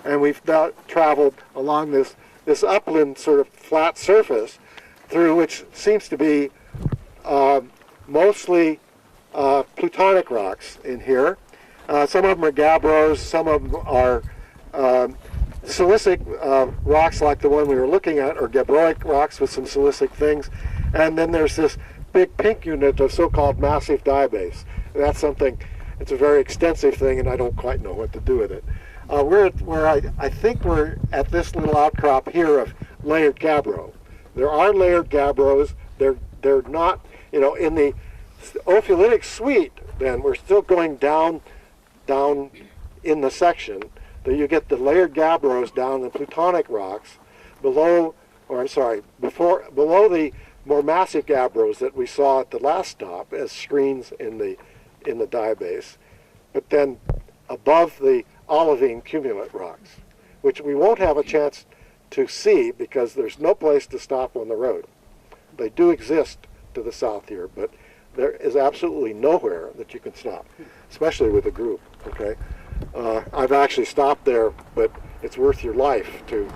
And we've now traveled along this upland sort of flat surface through which seems to be mostly plutonic rocks in here. Some of them are gabbros, some of them are silicic rocks like the one we were looking at, or gabbroic rocks with some silicic things. And then there's this big pink unit of so-called massive diabase. That's something, it's a very extensive thing, and I don't quite know what to do with it. I think we're at this little outcrop here of layered gabbro. There are layered gabbros. They're not, in the ophiolitic suite, then we're still going down in the section. You get the layered gabbros down the plutonic rocks below the more massive gabbros that we saw at the last stop as screens in the diabase, but then above the olivine cumulate rocks, which we won't have a chance to see because there's no place to stop on the road. They do exist to the south here, but there is absolutely nowhere that you can stop, especially with a group. Okay, I've actually stopped there, but it's worth your life to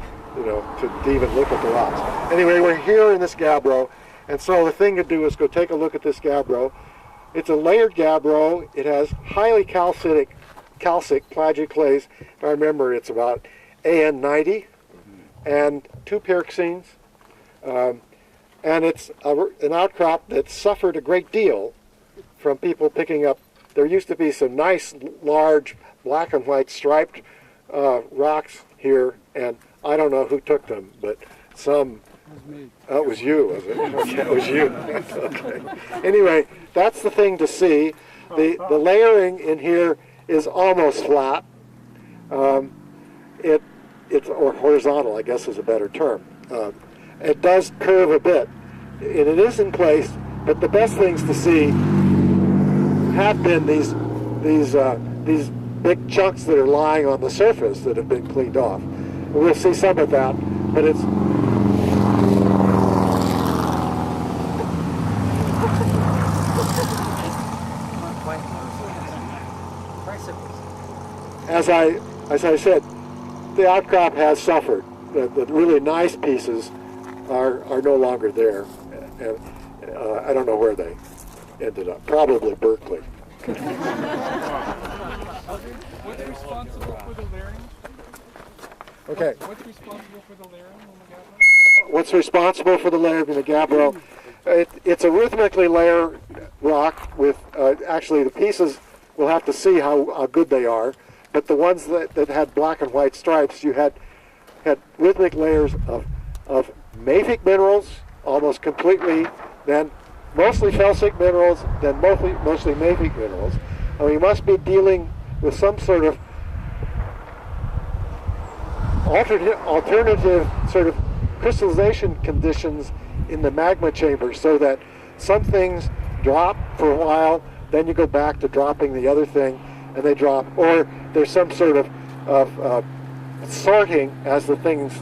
even look at the rocks. Anyway, we're here in this gabbro, and so the thing to do is go take a look at this gabbro. It's a layered gabbro. It has highly calcic plagioclase. If I remember, it's about AN90 and 2 pyroxenes. And it's an outcrop that suffered a great deal from people picking up. There used to be some nice, large, black and white striped rocks here, and I don't know who took them, but some... it was you, was it? It was you. Okay. Anyway, that's the thing to see. The layering in here is almost flat. It's or horizontal, I guess is a better term. It does curve a bit, and it is in place. But the best things to see have been these big chunks that are lying on the surface that have been cleaned off. And we'll see some of that, but it's. As I said, the outcrop has suffered. The really nice pieces are no longer there, and I don't know where they ended up. Probably Berkeley. What's responsible for the layering? Okay. What's responsible for the layering on the gabbro? What's responsible for the layering in the gabbro? It's a rhythmically layered rock with actually the pieces. We'll have to see how good they are. But the ones that had black and white stripes, you had rhythmic layers of mafic minerals, almost completely, then mostly felsic minerals, then mostly mafic minerals. And we must be dealing with some sort of alternative sort of crystallization conditions in the magma chamber, so that some things drop for a while, then you go back to dropping the other thing, and they drop, or there's some sort of sorting as the things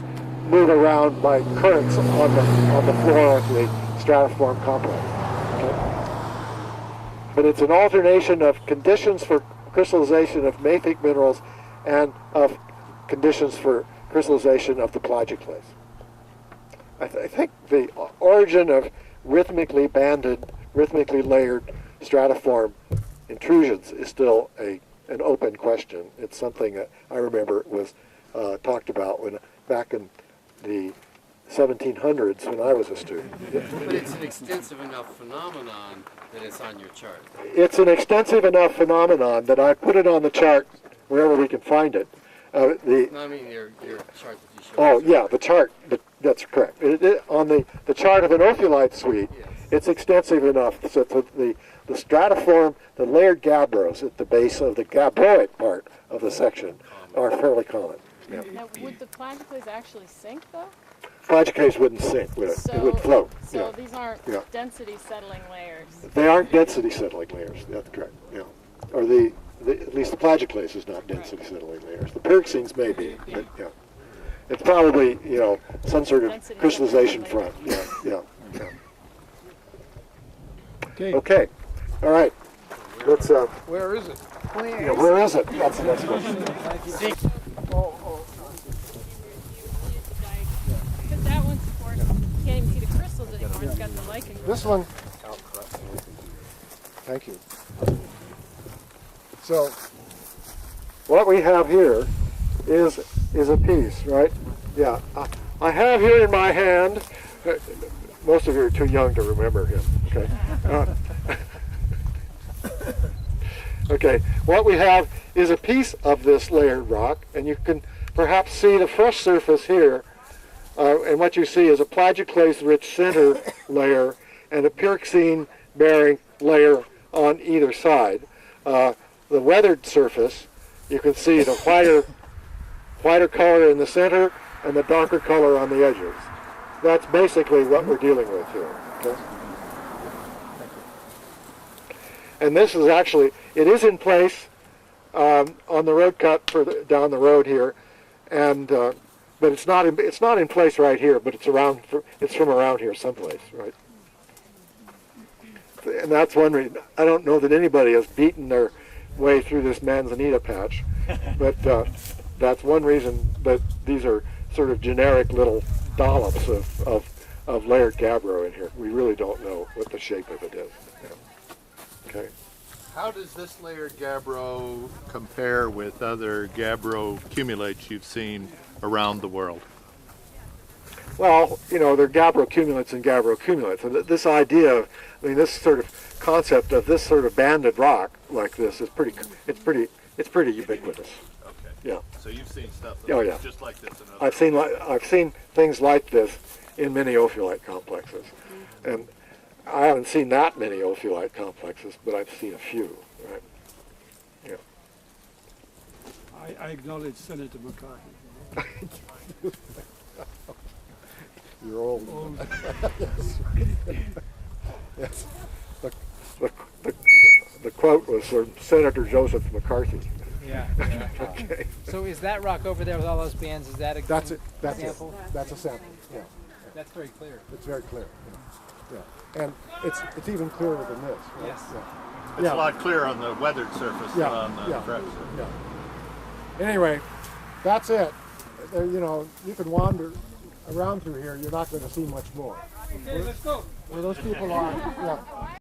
move around by currents on the floor of the stratiform complex. Okay? But it's an alternation of conditions for crystallization of mafic minerals and of conditions for crystallization of the plagioclase. I think the origin of rhythmically banded, rhythmically layered stratiform intrusions is still an open question. It's something that I remember was talked about back in the 1700s when I was a student. But it's an extensive enough phenomenon that it's on your chart. It's an extensive enough phenomenon that I put it on the chart wherever we can find it. No, I mean your chart that you showed. Oh yeah, the chart. That's correct. On the chart of an ophiolite suite, yes. It's extensive enough so that the stratiform, the layered gabbros at the base of the gabbroic part of the section are fairly common. Yeah. Now, would the plagioclase actually sink, though? Plagioclase wouldn't sink, would it? So, it would float. So yeah. these aren't density settling layers. They aren't density settling layers. That's correct. Yeah. Or at least the plagioclase is not density settling layers. The pyroxenes may be, but yeah. It's probably, some sort of density crystallization front. Yeah. Okay. All right. Let's. Where is it? Where is it? That's the next question. this one, thank you. So what we have here is a piece, right? Yeah. I have here in my hand, most of you are too young to remember him, okay? Okay, what we have is a piece of this layered rock, and you can perhaps see the fresh surface here, and what you see is a plagioclase-rich center layer and a pyroxene-bearing layer on either side. The weathered surface, you can see the whiter color in the center and the darker color on the edges. That's basically what we're dealing with here. Okay? And this is actually, it is in place on the road cut down the road here, and but it's not in place right here, but it's from around here someplace, right? And that's one reason. I don't know that anybody has beaten their way through this manzanita patch, but that's one reason that these are sort of generic little dollops of layered gabbro in here. We really don't know what the shape of it is. Yeah. Okay. How does this layered gabbro compare with other gabbro cumulates you've seen around the world? Well, you know, they're gabbro cumulates and gabbro cumulates. And this idea of, I mean, this sort of concept of this sort of banded rock like this is pretty ubiquitous. Okay. Yeah. So you've seen stuff just like this in other I've seen things like this in many ophiolite complexes, and I haven't seen that many ophiolite complexes, but I've seen a few. Right? Yeah. I acknowledge Senator McCarthy. You're old. Yes. The quote was from Senator Joseph McCarthy. Yeah. Okay. So is that rock over there with all those bands, is that a That's it. That's sample? it. That's a sample. Yeah. That's very clear. It's very clear. Yeah. Yeah. And it's even clearer than this. Right? Yes. Yeah. It's a lot clearer on the weathered surface Yeah. than on the fresh surface. Yeah. Anyway, that's it. You know, you can wander around through here. You're not going to see much more. Okay, let's go. Where those people are. Yeah.